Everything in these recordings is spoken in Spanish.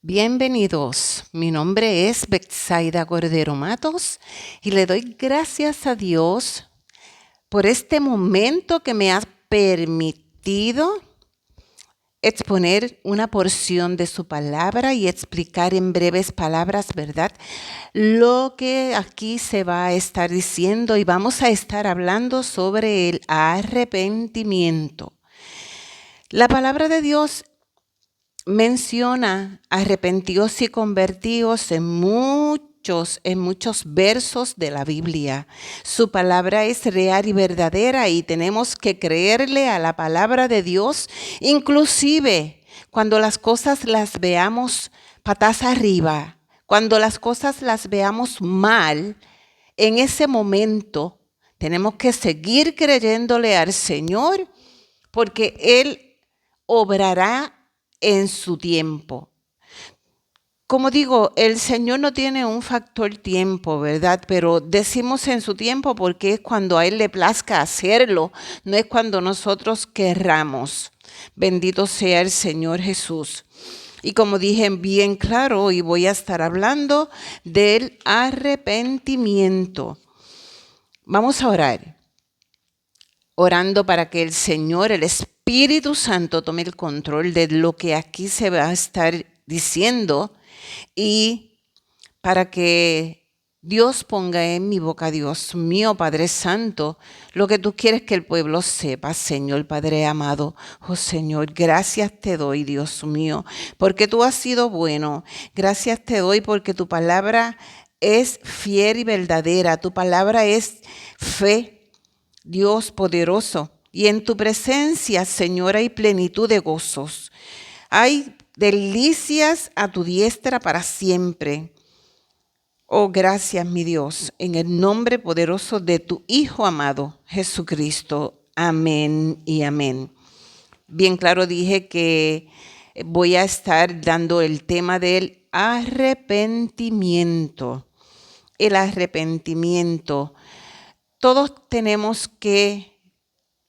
Bienvenidos, mi nombre es Betsaida Cordero Matos y le doy gracias a Dios por este momento que me ha permitido exponer una porción de su palabra y explicar en breves palabras, ¿verdad?, lo que aquí se va a estar diciendo, y vamos a estar hablando sobre el arrepentimiento. La palabra de Dios menciona arrepentíos y convertíos en muchos versos de la Biblia. Su palabra es real y verdadera y tenemos que creerle a la palabra de Dios, inclusive cuando las cosas las veamos patas arriba, cuando las cosas las veamos mal. En ese momento tenemos que seguir creyéndole al Señor, porque Él obrará en su tiempo. Como digo, el Señor no tiene un factor tiempo, ¿verdad? Pero decimos en su tiempo porque es cuando a Él le plazca hacerlo, no es cuando nosotros querramos. Bendito sea el Señor Jesús. Y como dije bien claro, hoy voy a estar hablando del arrepentimiento. Vamos a orar. Orando para que el Señor, el Espíritu Santo, tome el control de lo que aquí se va a estar diciendo, y para que Dios ponga en mi boca, Dios mío, Padre Santo, lo que tú quieres que el pueblo sepa, Señor Padre amado. Oh Señor, gracias te doy, Dios mío, porque tú has sido bueno. Gracias te doy porque tu palabra es fiel y verdadera. Tu palabra es fe, Dios poderoso, y en tu presencia, Señor, hay plenitud de gozos. Hay delicias a tu diestra para siempre. Oh, gracias, mi Dios, en el nombre poderoso de tu Hijo amado, Jesucristo. Amén y amén. Bien claro dije que voy a estar dando el tema del arrepentimiento. El arrepentimiento. Todos tenemos que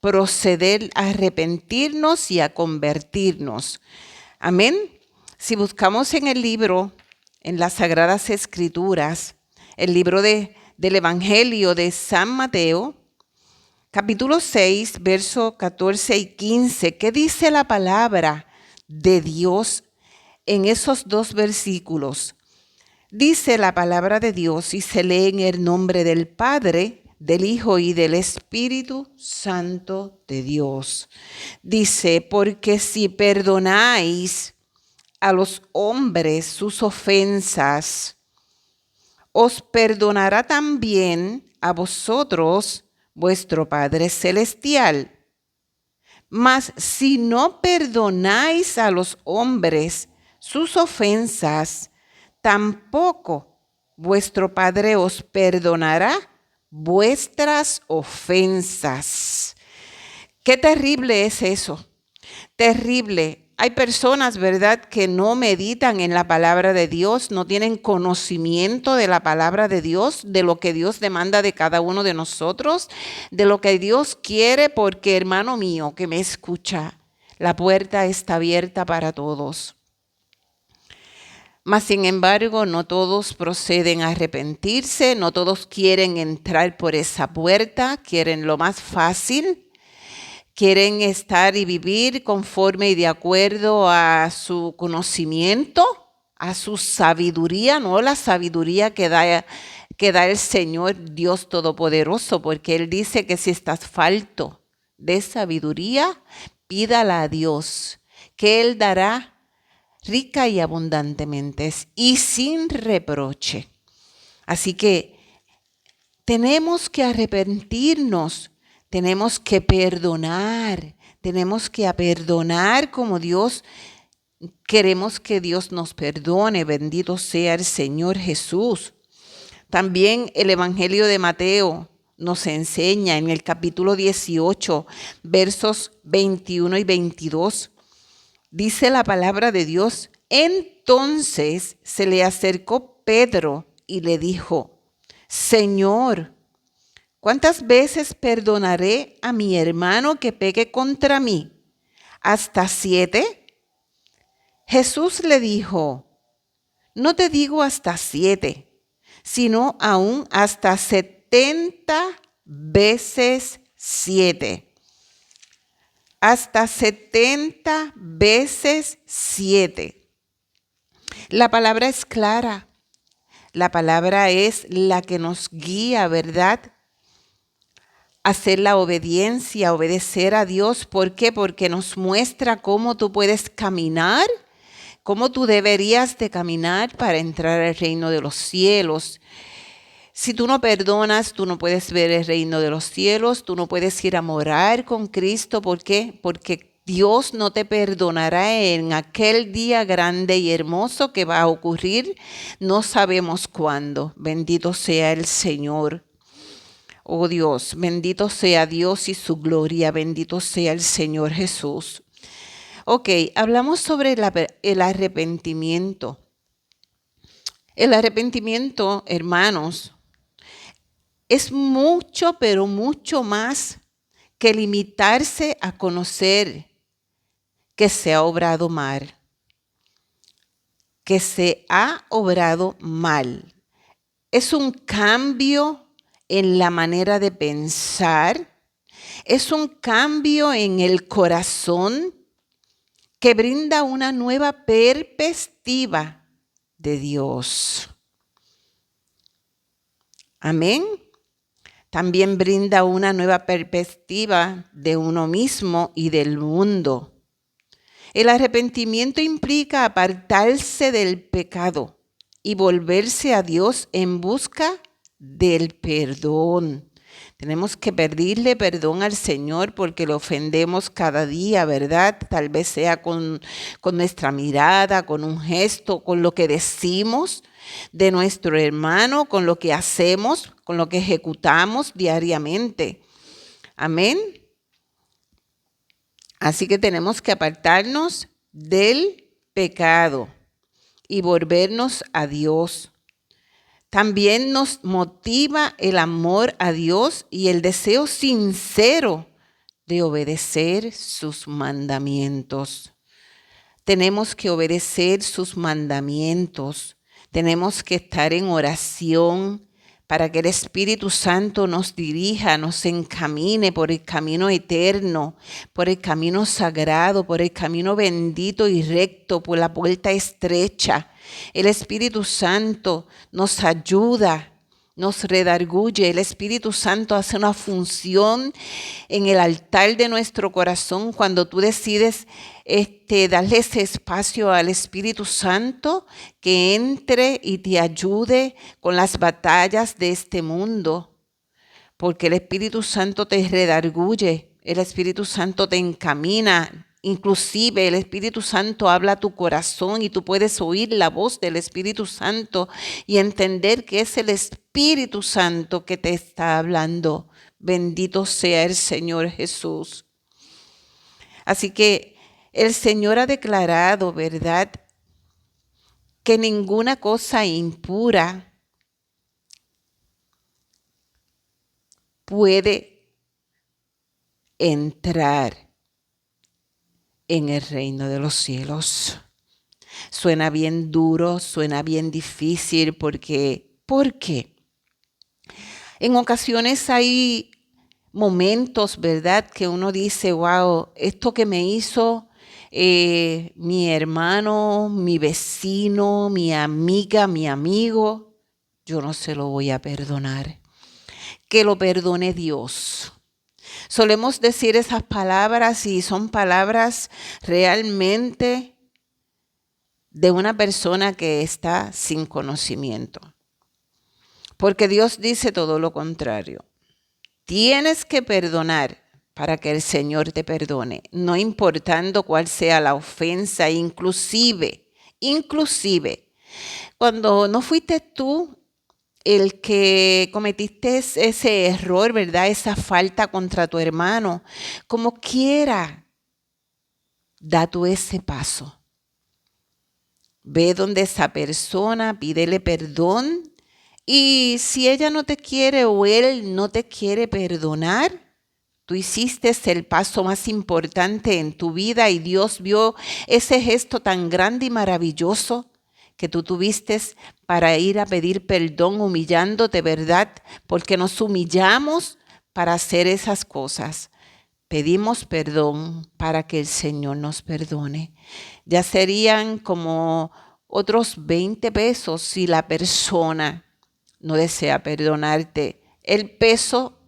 proceder a arrepentirnos y a convertirnos. Amén. Si buscamos en el libro, en las Sagradas Escrituras, el libro del Evangelio de San Mateo, capítulo 6, versos 14 y 15, ¿qué dice la palabra de Dios en esos dos versículos? Dice la palabra de Dios y se lee en el nombre del Padre, del Hijo y del Espíritu Santo de Dios. Dice, porque si perdonáis a los hombres sus ofensas, os perdonará también a vosotros vuestro Padre Celestial. Mas si no perdonáis a los hombres sus ofensas, tampoco vuestro Padre os perdonará vuestras ofensas. Qué terrible es eso. Terrible. Hay personas, ¿verdad?, que no meditan en la palabra de Dios, no tienen conocimiento de la palabra de Dios, de lo que Dios demanda de cada uno de nosotros, de lo que Dios quiere, porque, hermano mío, que me escucha, la puerta está abierta para todos. Mas, sin embargo, no todos proceden a arrepentirse, no todos quieren entrar por esa puerta, quieren lo más fácil, quieren estar y vivir conforme y de acuerdo a su conocimiento, a su sabiduría, no la sabiduría que da el Señor Dios Todopoderoso, porque Él dice que si estás falto de sabiduría, pídala a Dios, que Él dará rica y abundantemente y sin reproche. Así que tenemos que arrepentirnos, tenemos que perdonar como Dios queremos que Dios nos perdone. Bendito sea el Señor Jesús. También el Evangelio de Mateo nos enseña en el capítulo 18, versos 21 y 22. Dice la palabra de Dios, entonces se le acercó Pedro y le dijo, Señor, ¿cuántas veces perdonaré a mi hermano que peque contra mí? ¿Hasta 7? Jesús le dijo, No te digo hasta 7, sino aún hasta 70 veces 7. Hasta 70 veces 7. La palabra es clara. La palabra es la que nos guía, ¿verdad? Hacer la obediencia, obedecer a Dios. ¿Por qué? Porque nos muestra cómo tú puedes caminar, cómo tú deberías de caminar para entrar al reino de los cielos. Si tú no perdonas, tú no puedes ver el reino de los cielos, tú no puedes ir a morar con Cristo. ¿Por qué? Porque Dios no te perdonará en aquel día grande y hermoso que va a ocurrir. No sabemos cuándo. Bendito sea el Señor. Oh Dios, bendito sea Dios y su gloria, bendito sea el Señor Jesús. Ok, hablamos sobre el arrepentimiento. El arrepentimiento, hermanos, es mucho, pero mucho más que limitarse a conocer que se ha obrado mal. Que se ha obrado mal. Es un cambio en la manera de pensar. Es un cambio en el corazón que brinda una nueva perspectiva de Dios. Amén. También brinda una nueva perspectiva de uno mismo y del mundo. El arrepentimiento implica apartarse del pecado y volverse a Dios en busca del perdón. Tenemos que pedirle perdón al Señor porque lo ofendemos cada día, ¿verdad? Tal vez sea con nuestra mirada, con un gesto, con lo que decimos de nuestro hermano, con lo que hacemos, con lo que ejecutamos diariamente. Amén. Así que tenemos que apartarnos del pecado y volvernos a Dios. También nos motiva el amor a Dios y el deseo sincero de obedecer sus mandamientos. Tenemos que obedecer sus mandamientos. Tenemos que estar en oración para que el Espíritu Santo nos dirija, nos encamine por el camino eterno, por el camino sagrado, por el camino bendito y recto, por la puerta estrecha. El Espíritu Santo nos ayuda, nos redarguye. El Espíritu Santo hace una función en el altar de nuestro corazón cuando tú decides darle ese espacio al Espíritu Santo que entre y te ayude con las batallas de este mundo. Porque el Espíritu Santo te redarguye, el Espíritu Santo te encamina. Inclusive el Espíritu Santo habla a tu corazón y tú puedes oír la voz del Espíritu Santo y entender que es el Espíritu Santo que te está hablando. Bendito sea el Señor Jesús. Así que el Señor ha declarado, ¿verdad?, que ninguna cosa impura puede entrar en el reino de los cielos. Suena bien duro, suena bien difícil, ¿por qué? En ocasiones hay momentos, ¿verdad?, que uno dice, wow, esto que me hizo mi hermano, mi vecino, mi amiga, mi amigo, yo no se lo voy a perdonar. Que lo perdone Dios. Solemos decir esas palabras y son palabras realmente de una persona que está sin conocimiento. Porque Dios dice todo lo contrario. Tienes que perdonar para que el Señor te perdone, no importando cuál sea la ofensa, inclusive, cuando no fuiste tú el que cometiste ese error, ¿verdad? Esa falta contra tu hermano, como quiera, da tú ese paso. Ve donde esa persona, pídele perdón. Y si ella no te quiere o él no te quiere perdonar, tú hiciste el paso más importante en tu vida y Dios vio ese gesto tan grande y maravilloso que tú tuviste para ir a pedir perdón humillándote, ¿verdad? Porque nos humillamos para hacer esas cosas. Pedimos perdón para que el Señor nos perdone. Ya serían como otros 20 pesos si la persona no desea perdonarte. El peso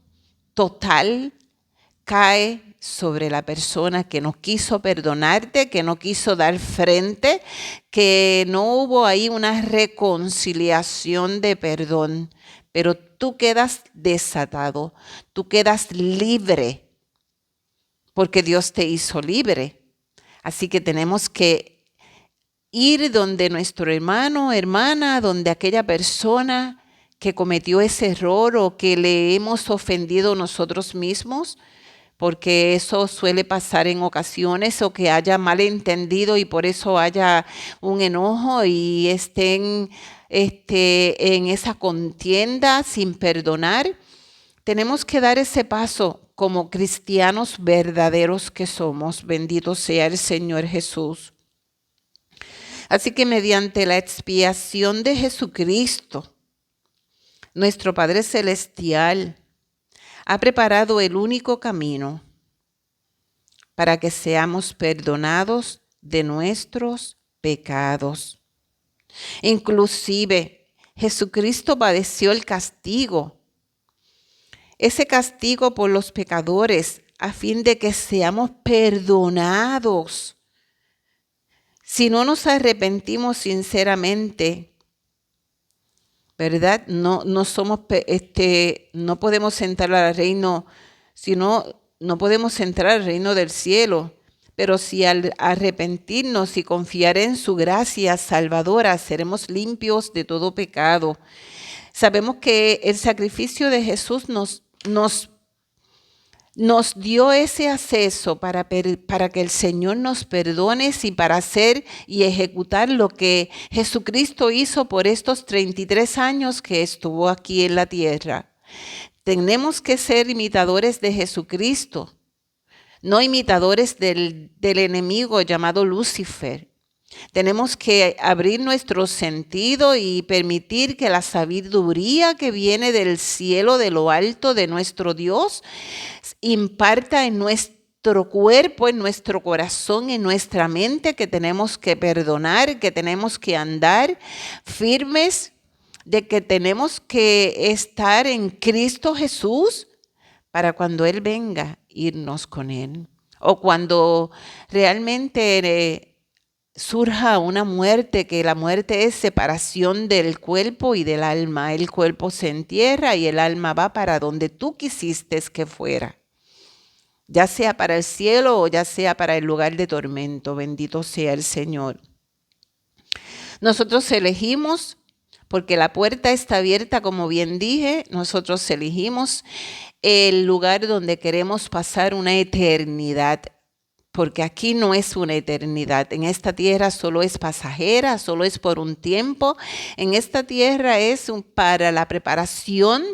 total cae sobre la persona que no quiso perdonarte, que no quiso dar frente, que no hubo ahí una reconciliación de perdón. Pero tú quedas desatado, tú quedas libre, porque Dios te hizo libre. Así que tenemos que ir donde nuestro hermano, hermana, donde aquella persona que cometió ese error o que le hemos ofendido nosotros mismos, porque eso suele pasar en ocasiones, o que haya malentendido y por eso haya un enojo y estén en esa contienda sin perdonar. Tenemos que dar ese paso como cristianos verdaderos que somos. Bendito sea el Señor Jesús. Así que mediante la expiación de Jesucristo, nuestro Padre Celestial ha preparado el único camino para que seamos perdonados de nuestros pecados. Inclusive, Jesucristo padeció el castigo, ese castigo por los pecadores, a fin de que seamos perdonados. Si no nos arrepentimos sinceramente, ¿verdad? No podemos entrar al reino, no podemos entrar al reino del cielo. Pero si al arrepentirnos y confiar en su gracia salvadora, seremos limpios de todo pecado. Sabemos que el sacrificio de Jesús nos dio ese acceso para que el Señor nos perdone y para hacer y ejecutar lo que Jesucristo hizo por estos 33 años que estuvo aquí en la tierra. Tenemos que ser imitadores de Jesucristo, no imitadores del enemigo llamado Lucifer. Tenemos que abrir nuestro sentido y permitir que la sabiduría que viene del cielo, de lo alto de nuestro Dios, imparta en nuestro cuerpo, en nuestro corazón, en nuestra mente, que tenemos que perdonar, que tenemos que andar firmes, de que tenemos que estar en Cristo Jesús para cuando Él venga, irnos con Él. O cuando realmente surja una muerte, que la muerte es separación del cuerpo y del alma. El cuerpo se entierra y el alma va para donde tú quisiste que fuera, ya sea para el cielo o ya sea para el lugar de tormento. Bendito sea el Señor. Nosotros elegimos, porque la puerta está abierta, como bien dije, nosotros elegimos el lugar donde queremos pasar una eternidad. Porque aquí no es una eternidad. En esta tierra solo es pasajera, solo es por un tiempo. En esta tierra es para la preparación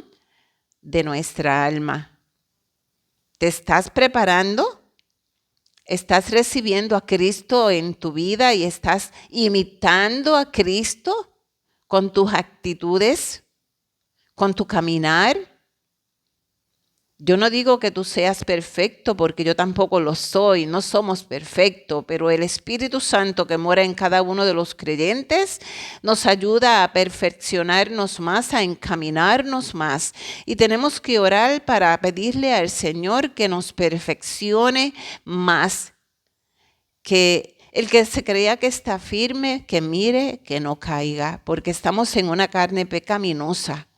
de nuestra alma. ¿Te estás preparando? ¿Estás recibiendo a Cristo en tu vida y estás imitando a Cristo con tus actitudes, con tu caminar? Yo no digo que tú seas perfecto, porque yo tampoco lo soy, no somos perfectos, pero el Espíritu Santo que mora en cada uno de los creyentes nos ayuda a perfeccionarnos más, a encaminarnos más. Y tenemos que orar para pedirle al Señor que nos perfeccione más, que el que se crea que está firme, que mire, que no caiga, porque estamos en una carne pecaminosa,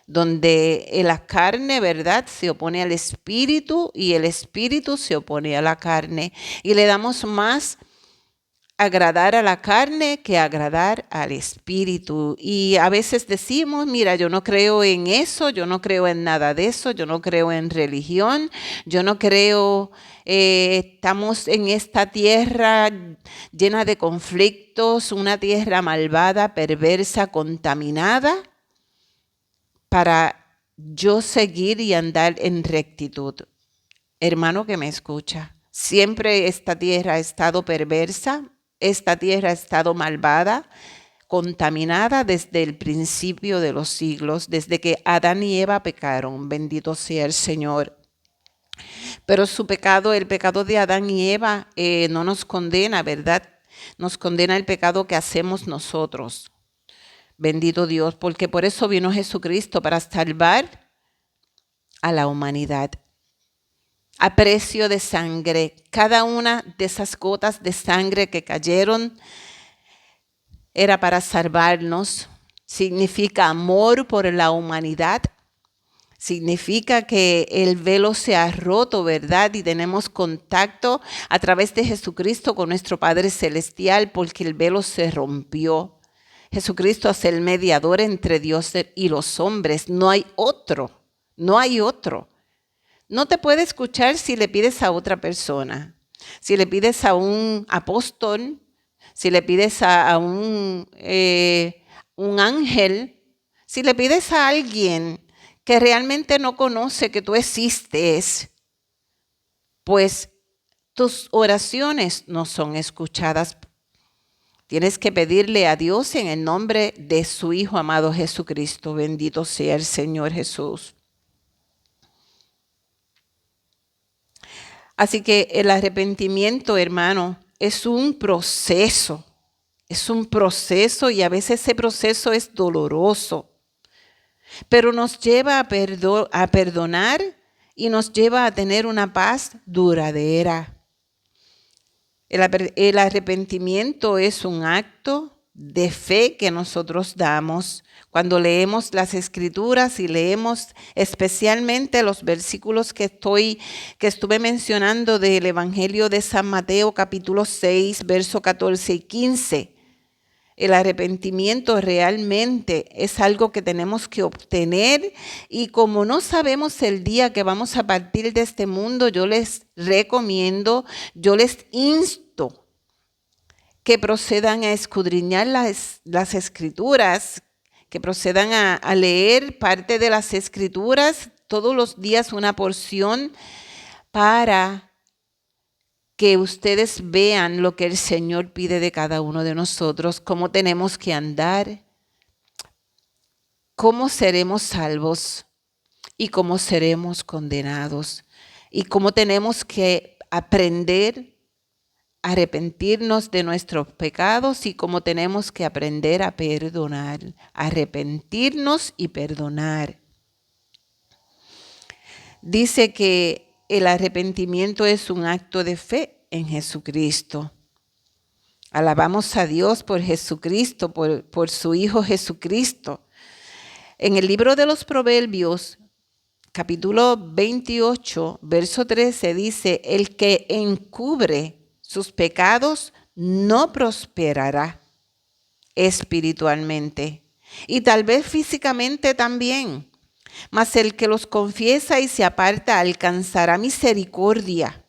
donde la carne, ¿verdad?, se opone al espíritu y el espíritu se opone a la carne. Y le damos más agradar a la carne que agradar al espíritu. Y a veces decimos, mira, yo no creo en eso, yo no creo en nada de eso, yo no creo en religión, yo no creo, estamos en esta tierra llena de conflictos, una tierra malvada, perversa, contaminada, para yo seguir y andar en rectitud. Hermano que me escucha, siempre esta tierra ha estado perversa, esta tierra ha estado malvada, contaminada desde el principio de los siglos, desde que Adán y Eva pecaron. Bendito sea el Señor. Pero su pecado, el pecado de Adán y Eva, no nos condena, ¿verdad? Nos condena el pecado que hacemos nosotros. Bendito Dios, porque por eso vino Jesucristo, para salvar a la humanidad. A precio de sangre. Cada una de esas gotas de sangre que cayeron era para salvarnos. Significa amor por la humanidad. Significa que el velo se ha roto, ¿verdad? Y tenemos contacto a través de Jesucristo con nuestro Padre Celestial, porque el velo se rompió. Jesucristo es el mediador entre Dios y los hombres. No hay otro. No hay otro. No te puede escuchar si le pides a otra persona. Si le pides a un apóstol, si le pides a un ángel, si le pides a alguien que realmente no conoce que tú existes, pues tus oraciones no son escuchadas. Tienes que pedirle a Dios en el nombre de su Hijo amado Jesucristo. Bendito sea el Señor Jesús. Así que el arrepentimiento, hermano, es un proceso. Es un proceso y a veces ese proceso es doloroso. Pero nos lleva a perdonar y nos lleva a tener una paz duradera. El arrepentimiento es un acto de fe que nosotros damos cuando leemos las Escrituras y leemos especialmente los versículos que estuve mencionando del Evangelio de San Mateo, capítulo 6, versos 14 y 15. El arrepentimiento realmente es algo que tenemos que obtener y como no sabemos el día que vamos a partir de este mundo, yo les recomiendo, yo les insto que procedan a escudriñar las Escrituras, que procedan a leer parte de las Escrituras, todos los días una porción para que ustedes vean lo que el Señor pide de cada uno de nosotros, cómo tenemos que andar, cómo seremos salvos y cómo seremos condenados y cómo tenemos que aprender a arrepentirnos de nuestros pecados y cómo tenemos que aprender a perdonar, arrepentirnos y perdonar. Dice que el arrepentimiento es un acto de fe en Jesucristo. Alabamos a Dios por Jesucristo, por su Hijo Jesucristo. En el libro de los Proverbios, capítulo 28, verso 13, dice, el que encubre sus pecados no prosperará espiritualmente y tal vez físicamente también. Mas el que los confiesa y se aparta alcanzará misericordia.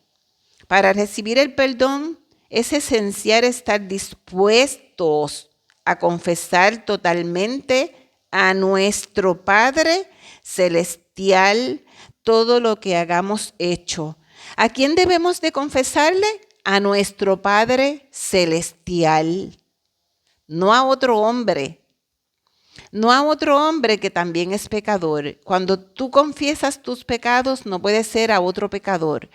Para recibir el perdón es esencial estar dispuestos a confesar totalmente a nuestro Padre Celestial todo lo que hagamos hecho. ¿A quién debemos de confesarle? A nuestro Padre Celestial, no a otro hombre. No a otro hombre que también es pecador. Cuando tú confiesas tus pecados, no puede ser a otro pecador.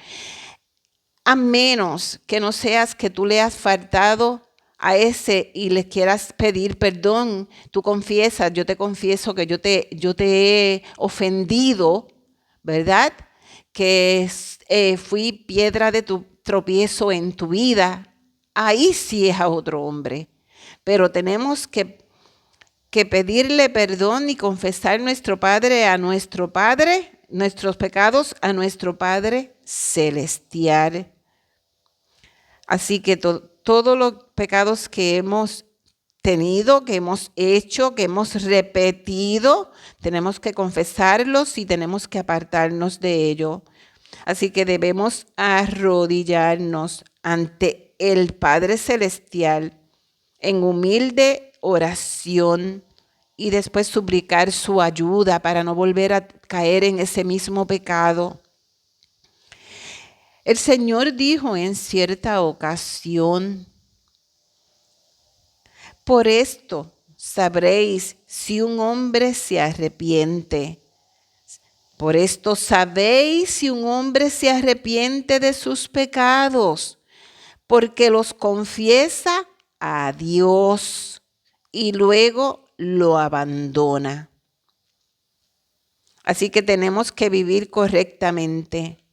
A menos que no seas que tú le has faltado a ese y le quieras pedir perdón. Tú confiesas, yo te confieso que yo te he ofendido, ¿verdad? Que fui piedra de tu tropiezo en tu vida. Ahí sí es a otro hombre. Pero tenemos que pedirle perdón y confesar nuestros pecados a nuestro Padre Celestial. Así que todos los pecados que hemos tenido, que hemos hecho, que hemos repetido, tenemos que confesarlos y tenemos que apartarnos de ello. Así que debemos arrodillarnos ante el Padre Celestial en humilde oración y después suplicar su ayuda para no volver a caer en ese mismo pecado. El Señor dijo en cierta ocasión, por esto sabréis si un hombre se arrepiente. Por esto sabéis si un hombre se arrepiente de sus pecados, porque los confiesa a Dios y luego lo abandona. Así que tenemos que vivir correctamente.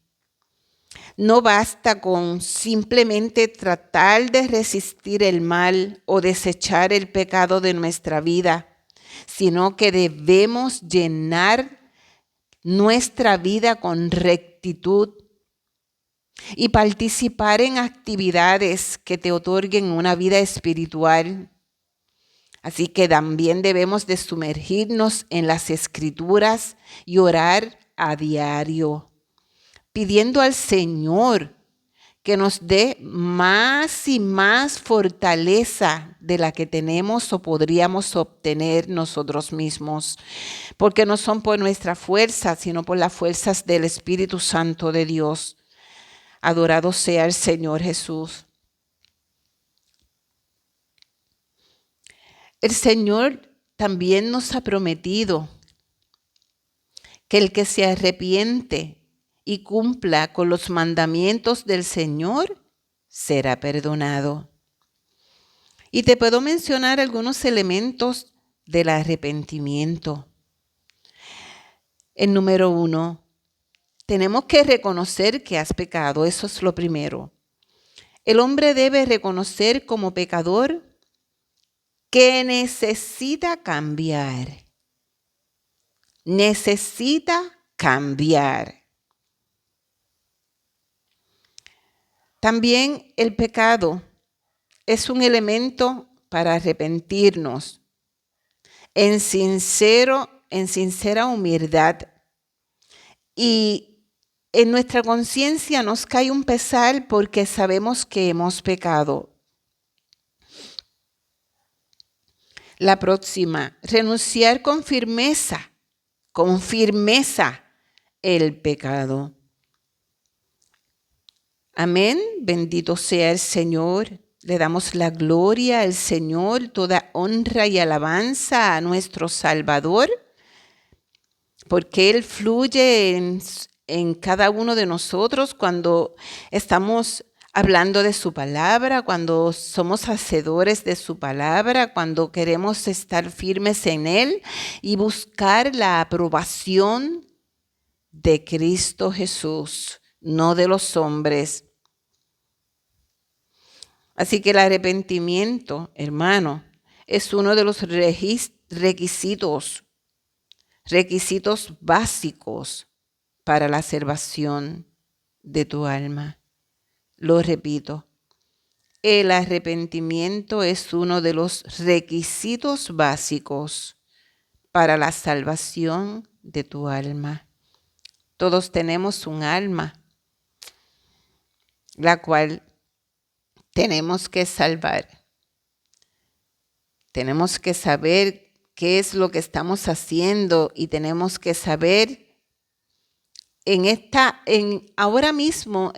No basta con simplemente tratar de resistir el mal o desechar el pecado de nuestra vida, sino que debemos llenar nuestra vida con rectitud y participar en actividades que te otorguen una vida espiritual. Así que también debemos de sumergirnos en las Escrituras y orar a diario, pidiendo al Señor que nos dé más y más fortaleza de la que tenemos o podríamos obtener nosotros mismos, porque no son por nuestra fuerza, sino por las fuerzas del Espíritu Santo de Dios. Adorado sea el Señor Jesús. El Señor también nos ha prometido que el que se arrepiente y cumpla con los mandamientos del Señor será perdonado. Y te puedo mencionar algunos elementos del arrepentimiento. El número 1, tenemos que reconocer que has pecado, eso es lo primero. El hombre debe reconocer como pecador que necesita cambiar. Necesita cambiar. También el pecado es un elemento para arrepentirnos en sincera humildad. Y en nuestra conciencia nos cae un pesar porque sabemos que hemos pecado. La próxima, renunciar con firmeza el pecado. Amén, bendito sea el Señor. Le damos la gloria al Señor, toda honra y alabanza a nuestro Salvador, porque Él fluye en cada uno de nosotros cuando estamos hablando de su palabra, cuando somos hacedores de su palabra, cuando queremos estar firmes en Él y buscar la aprobación de Cristo Jesús, no de los hombres. Así que el arrepentimiento, hermano, es uno de los requisitos básicos para la salvación de tu alma. Lo repito, el arrepentimiento es uno de los requisitos básicos para la salvación de tu alma. Todos tenemos un alma, la cual tenemos que salvar. Tenemos que saber qué es lo que estamos haciendo y tenemos que saber ahora mismo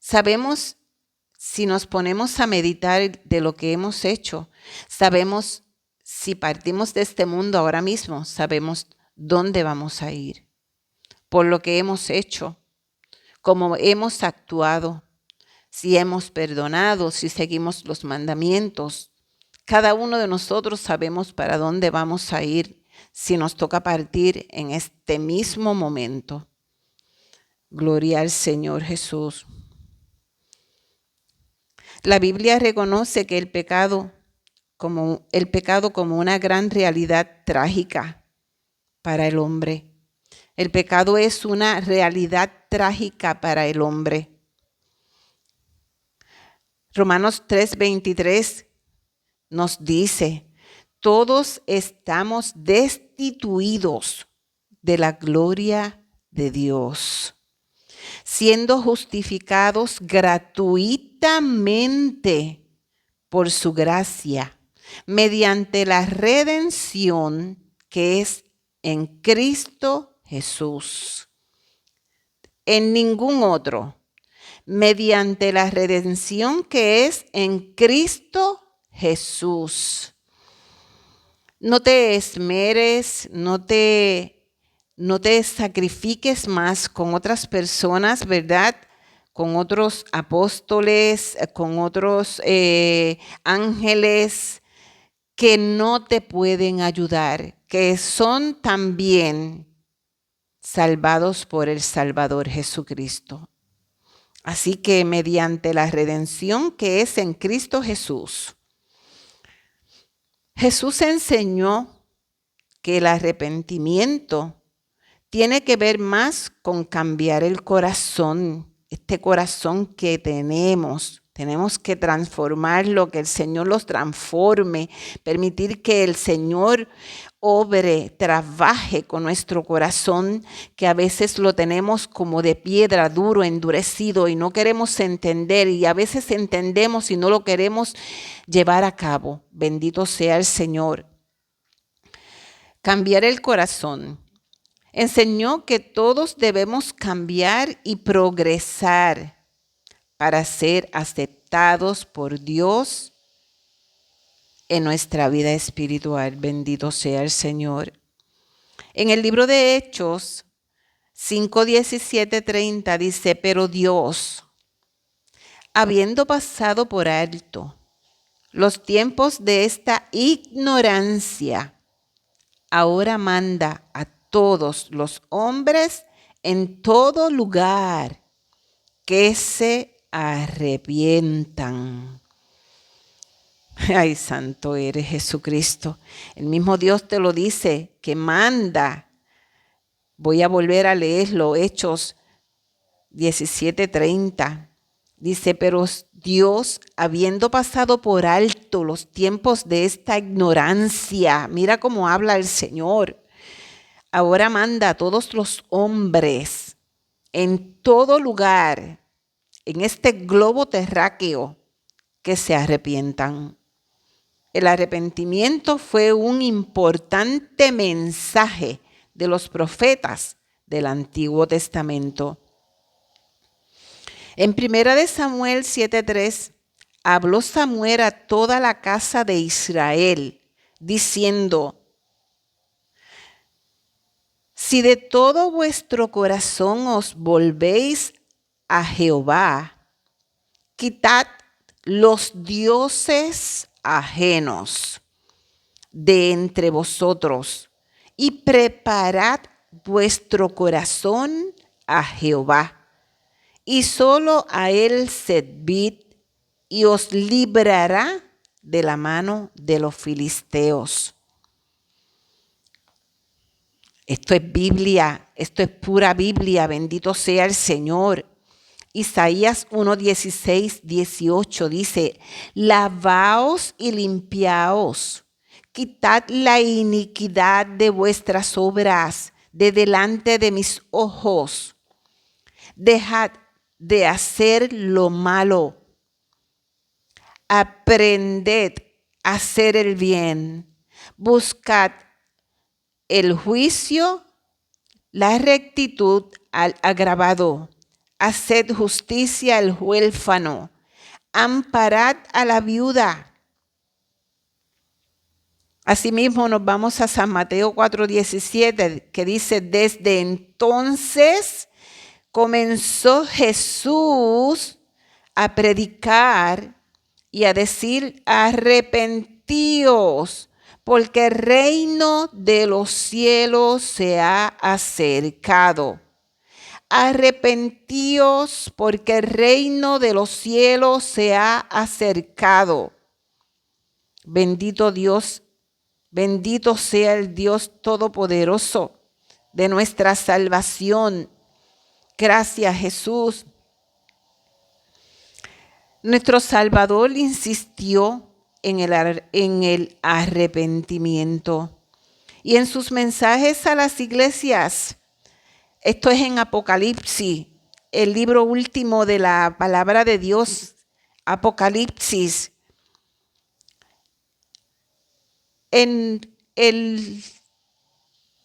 sabemos, si nos ponemos a meditar de lo que hemos hecho, sabemos si partimos de este mundo ahora mismo, sabemos dónde vamos a ir, por lo que hemos hecho, cómo hemos actuado, si hemos perdonado, si seguimos los mandamientos. Cada uno de nosotros sabemos para dónde vamos a ir si nos toca partir en este mismo momento. Gloria al Señor Jesús. La Biblia reconoce que el pecado como una gran realidad trágica para el hombre. El pecado es una realidad trágica para el hombre. Romanos 3:23 nos dice, todos estamos destituidos de la gloria de Dios, siendo justificados gratuitamente por su gracia, mediante la redención que es en Cristo Jesús. En ningún otro, mediante la redención que es en Cristo Jesús. No te esmeres, no te sacrifiques más con otras personas, ¿verdad? Con otros apóstoles, con otros ángeles que no te pueden ayudar, que son también salvados por el Salvador Jesucristo. Así que mediante la redención que es en Cristo Jesús, Jesús enseñó que el arrepentimiento tiene que ver más con cambiar el corazón, este corazón que tenemos. Tenemos que transformarlo, que el Señor los transforme, permitir que el Señor obre, trabaje con nuestro corazón, que a veces lo tenemos como de piedra, duro, endurecido y no queremos entender, y a veces entendemos y no lo queremos llevar a cabo. Bendito sea el Señor. Cambiar el corazón. Enseñó que todos debemos cambiar y progresar para ser aceptados por Dios en nuestra vida espiritual. Bendito sea el Señor. En el libro de Hechos 5, 17, 30 dice, pero Dios, habiendo pasado por alto los tiempos de esta ignorancia, ahora manda a todos los hombres en todo lugar que se arrepientan. Ay, santo eres Jesucristo. El mismo Dios te lo dice, que manda. Voy a volver a leerlo, Hechos 17:30. Dice, pero Dios, habiendo pasado por alto los tiempos de esta ignorancia, mira cómo habla el Señor, ahora manda a todos los hombres en todo lugar, en este globo terráqueo, que se arrepientan. El arrepentimiento fue un importante mensaje de los profetas del Antiguo Testamento. En 1 Samuel 7:3 habló Samuel a toda la casa de Israel, diciendo, si de todo vuestro corazón os volvéis a Jehová, quitad los dioses ajenos de entre vosotros y preparad vuestro corazón a Jehová, y solo a él servid, y os librará de la mano de los filisteos. Esto es Biblia, esto es pura Biblia, bendito sea el Señor. Isaías 1:16, 18 dice, lavaos y limpiaos, quitad la iniquidad de vuestras obras de delante de mis ojos, dejad de hacer lo malo, aprended a hacer el bien, buscad el juicio, la rectitud al agravado, haced justicia al huérfano, amparad a la viuda. Asimismo nos vamos a San Mateo 4:17, que dice, desde entonces comenzó Jesús a predicar y a decir, arrepentíos, porque el reino de los cielos se ha acercado. Arrepentíos, porque el reino de los cielos se ha acercado. Bendito Dios, bendito sea el Dios Todopoderoso de nuestra salvación. Gracias, Jesús. Nuestro Salvador insistió en el arrepentimiento. Y en sus mensajes a las iglesias, esto es en Apocalipsis, el libro último de la palabra de Dios, Apocalipsis. En el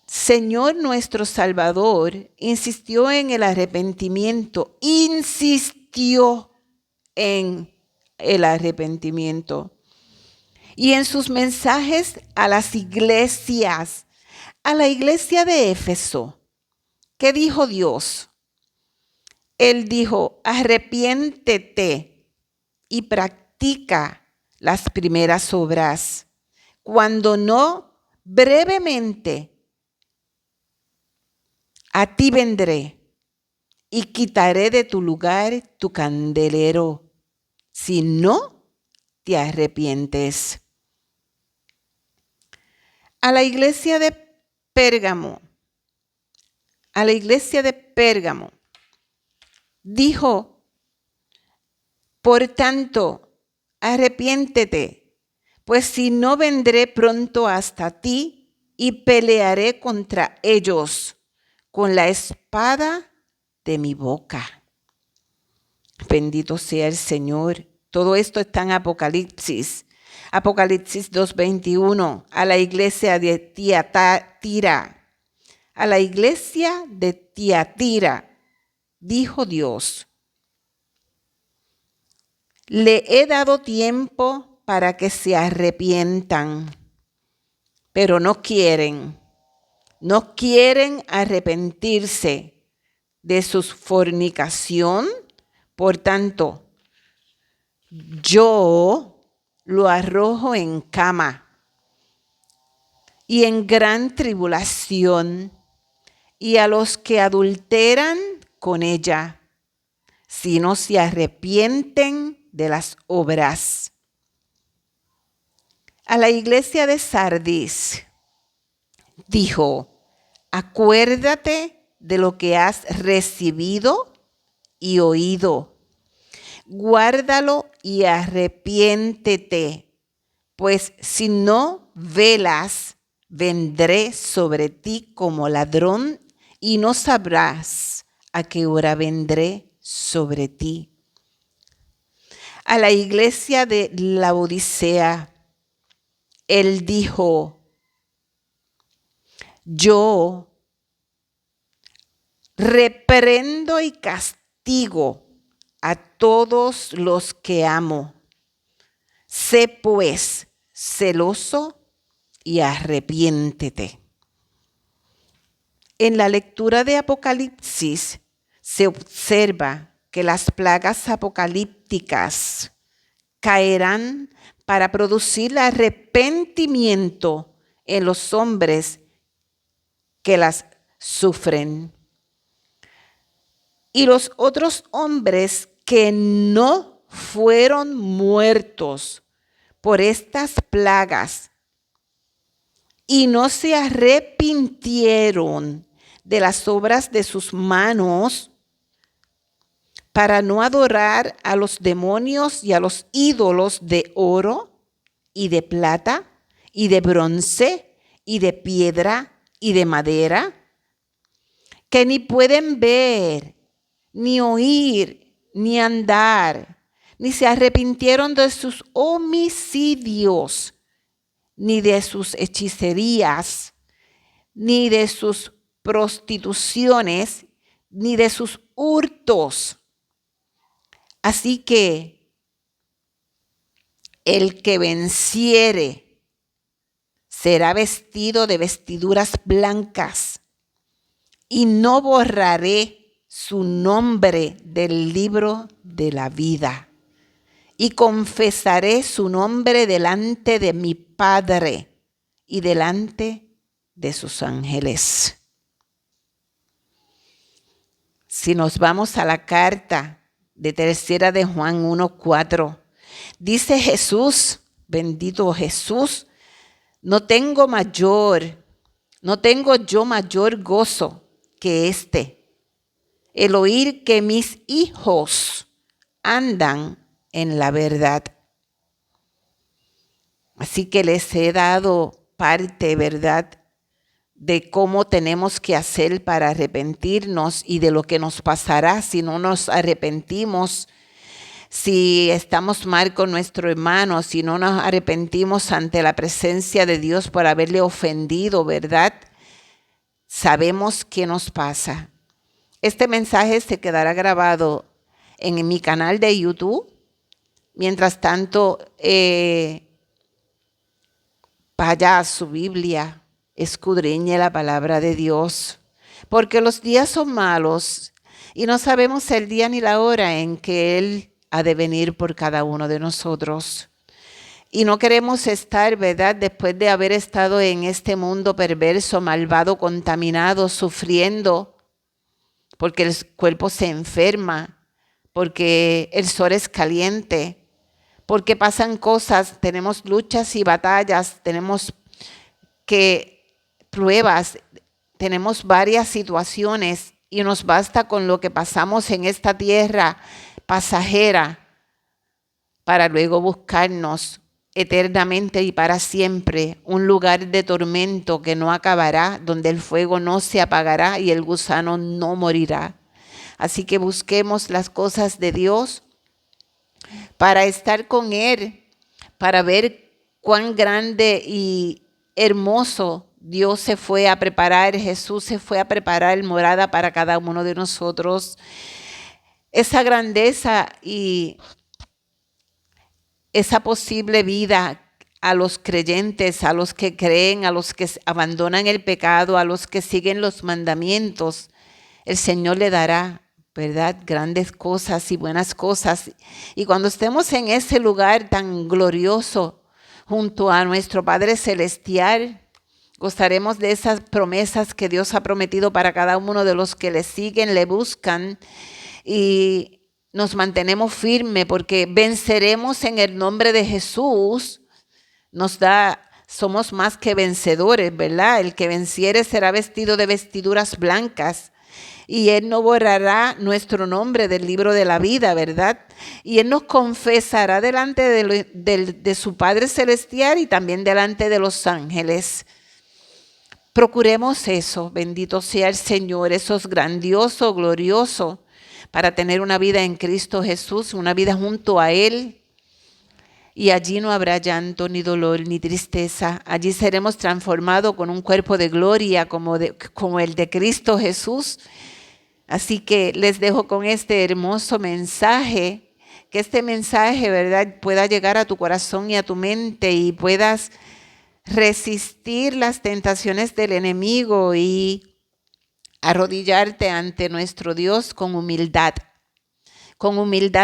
Señor nuestro Salvador insistió en el arrepentimiento, insistió en el arrepentimiento. Y en sus mensajes a las iglesias, a la iglesia de Éfeso, ¿qué dijo Dios? Él dijo, arrepiéntete y practica las primeras obras. Cuando no, brevemente a ti vendré y quitaré de tu lugar tu candelero, si no te arrepientes. A la iglesia de Pérgamo, dijo, por tanto, arrepiéntete, pues si no vendré pronto hasta ti y pelearé contra ellos con la espada de mi boca. Bendito sea el Señor. Todo esto está en Apocalipsis. Apocalipsis 2:21, a la iglesia de Tiatira. A la iglesia de Tiatira, dijo Dios, le he dado tiempo para que se arrepientan, pero no quieren arrepentirse de su fornicación. Por tanto, yo lo arrojo en cama y en gran tribulación, y a los que adulteran con ella, si no se arrepienten de las obras. A la iglesia de Sardis dijo, acuérdate de lo que has recibido y oído. Guárdalo y arrepiéntete, pues si no velas, vendré sobre ti como ladrón y no sabrás a qué hora vendré sobre ti. A la iglesia de Laodicea, él dijo, yo reprendo y castigo a todos los que amo. Sé pues celoso y arrepiéntete. En la lectura de Apocalipsis se observa que las plagas apocalípticas caerán para producir arrepentimiento en los hombres que las sufren. Y los otros hombres que no fueron muertos por estas plagas y no se arrepintieron de las obras de sus manos para no adorar a los demonios y a los ídolos de oro y de plata y de bronce y de piedra y de madera, que ni pueden ver, ni oír, ni andar, ni se arrepintieron de sus homicidios, ni de sus hechicerías, ni de sus prostituciones, ni de sus hurtos. Así que el que venciere será vestido de vestiduras blancas, y no borraré su nombre del libro de la vida, y confesaré su nombre delante de mi Padre y delante de sus ángeles. Si nos vamos a la carta de tercera de Juan 1:4, dice Jesús, bendito Jesús, no tengo yo mayor gozo que el oír que mis hijos andan en la verdad. Así que les he dado parte, ¿verdad?, de cómo tenemos que hacer para arrepentirnos y de lo que nos pasará si no nos arrepentimos, si estamos mal con nuestro hermano, si no nos arrepentimos ante la presencia de Dios por haberle ofendido, ¿verdad? Sabemos qué nos pasa. Este mensaje se quedará grabado en mi canal de YouTube. Mientras tanto, vaya a su Biblia, escudriñe la palabra de Dios, porque los días son malos y no sabemos el día ni la hora en que Él ha de venir por cada uno de nosotros. Y no queremos estar, ¿verdad?, después de haber estado en este mundo perverso, malvado, contaminado, sufriendo, porque el cuerpo se enferma, porque el sol es caliente, porque pasan cosas, tenemos luchas y batallas, tenemos pruebas, tenemos varias situaciones y nos basta con lo que pasamos en esta tierra pasajera para luego buscarnos eternamente y para siempre un lugar de tormento que no acabará, donde el fuego no se apagará y el gusano no morirá. Así que busquemos las cosas de Dios para estar con Él, para ver cuán grande y hermoso Dios se fue a preparar, Jesús se fue a preparar morada para cada uno de nosotros. Esa grandeza y esa posible vida a los creyentes, a los que creen, a los que abandonan el pecado, a los que siguen los mandamientos, el Señor le dará, ¿verdad?, grandes cosas y buenas cosas. Y cuando estemos en ese lugar tan glorioso junto a nuestro Padre Celestial, gozaremos de esas promesas que Dios ha prometido para cada uno de los que le siguen, le buscan, y nos mantenemos firmes porque venceremos en el nombre de Jesús. Somos más que vencedores, ¿verdad? El que venciere será vestido de vestiduras blancas y Él no borrará nuestro nombre del libro de la vida, ¿verdad? Y Él nos confesará delante de su Padre Celestial y también delante de los ángeles. Procuremos eso, bendito sea el Señor, eso es grandioso, glorioso, para tener una vida en Cristo Jesús, una vida junto a Él. Y allí no habrá llanto, ni dolor, ni tristeza. Allí seremos transformados con un cuerpo de gloria como el de Cristo Jesús. Así que les dejo con este hermoso mensaje, que este mensaje, ¿verdad?, pueda llegar a tu corazón y a tu mente y puedas resistir las tentaciones del enemigo y arrodillarte ante nuestro Dios con humildad,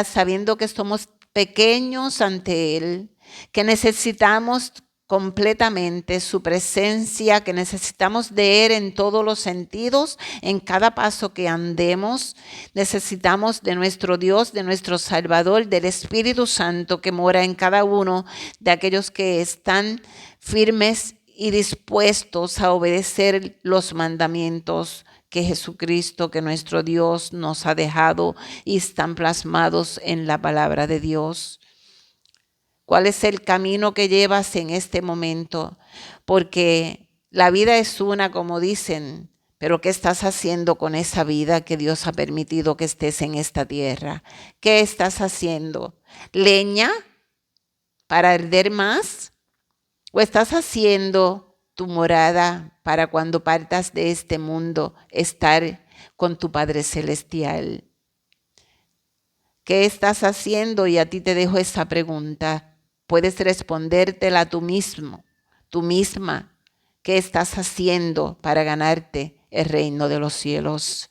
sabiendo que somos pequeños ante Él, que necesitamos completamente su presencia, que necesitamos de Él en todos los sentidos, en cada paso que andemos. Necesitamos de nuestro Dios, de nuestro Salvador, del Espíritu Santo que mora en cada uno de aquellos que están firmes y dispuestos a obedecer los mandamientos que Jesucristo, que nuestro Dios nos ha dejado y están plasmados en la palabra de Dios. ¿Cuál es el camino que llevas en este momento? Porque la vida es una, como dicen, pero ¿qué estás haciendo con esa vida que Dios ha permitido que estés en esta tierra? ¿Qué estás haciendo? ¿Leña para arder más? ¿O estás haciendo tu morada para cuando partas de este mundo estar con tu Padre Celestial? ¿Qué estás haciendo? Y a ti te dejo esa pregunta. Puedes respondértela tú mismo, tú misma. ¿Qué estás haciendo para ganarte el reino de los cielos?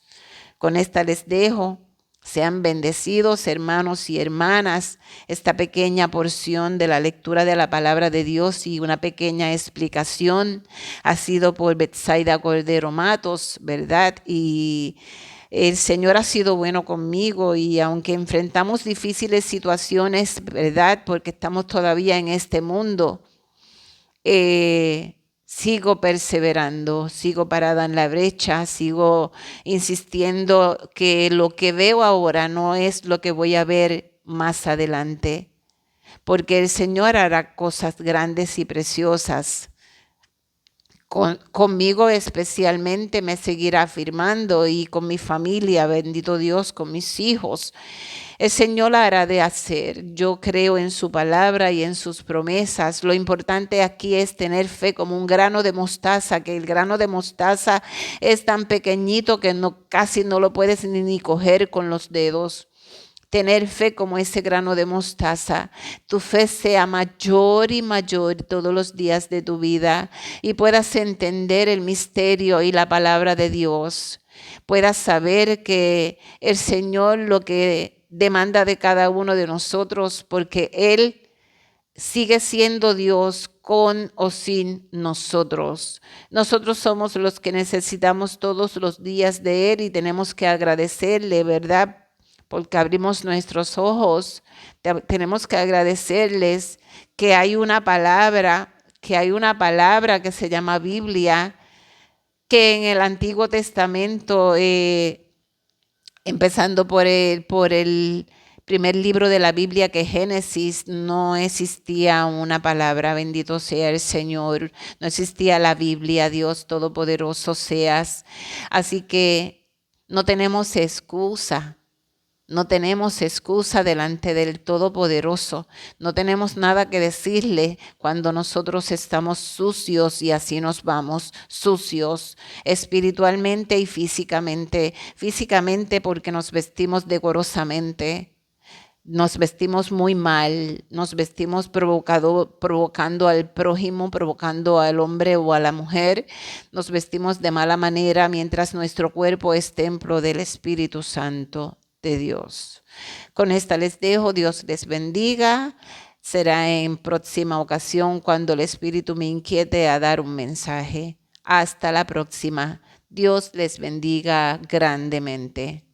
Con esta les dejo. Sean bendecidos, hermanos y hermanas. Esta pequeña porción de la lectura de la palabra de Dios y una pequeña explicación ha sido por Betsaida Cordero Matos, ¿verdad? Y el Señor ha sido bueno conmigo y aunque enfrentamos difíciles situaciones, ¿verdad?, porque estamos todavía en este mundo, sigo perseverando, sigo parada en la brecha, sigo insistiendo que lo que veo ahora no es lo que voy a ver más adelante, porque el Señor hará cosas grandes y preciosas. Conmigo especialmente me seguirá afirmando y con mi familia, bendito Dios, con mis hijos. El Señor la hará de hacer. Yo creo en su palabra y en sus promesas. Lo importante aquí es tener fe como un grano de mostaza, que el grano de mostaza es tan pequeñito que casi no lo puedes ni coger con los dedos. tener fe como ese grano de mostaza. Tu fe sea mayor y mayor todos los días de tu vida y puedas entender el misterio y la palabra de Dios. Puedas saber que el Señor lo que demanda de cada uno de nosotros, porque Él sigue siendo Dios con o sin nosotros. Nosotros somos los que necesitamos todos los días de Él y tenemos que agradecerle, ¿verdad? Porque abrimos nuestros ojos. Tenemos que agradecerles que hay una palabra, que se llama Biblia, que en el Antiguo Testamento, empezando por el primer libro de la Biblia, que es Génesis, no existía una palabra, bendito sea el Señor, no existía la Biblia, Dios Todopoderoso seas. Así que no tenemos excusa. No tenemos excusa delante del Todopoderoso. No tenemos nada que decirle cuando nosotros estamos sucios y así nos vamos, sucios espiritualmente y físicamente. Físicamente porque nos vestimos decorosamente. Nos vestimos muy mal, nos vestimos provocando al prójimo, provocando al hombre o a la mujer. Nos vestimos de mala manera mientras nuestro cuerpo es templo del Espíritu Santo de Dios. Con esta les dejo, Dios les bendiga. Será en próxima ocasión cuando el Espíritu me inquiete a dar un mensaje. Hasta la próxima. Dios les bendiga grandemente.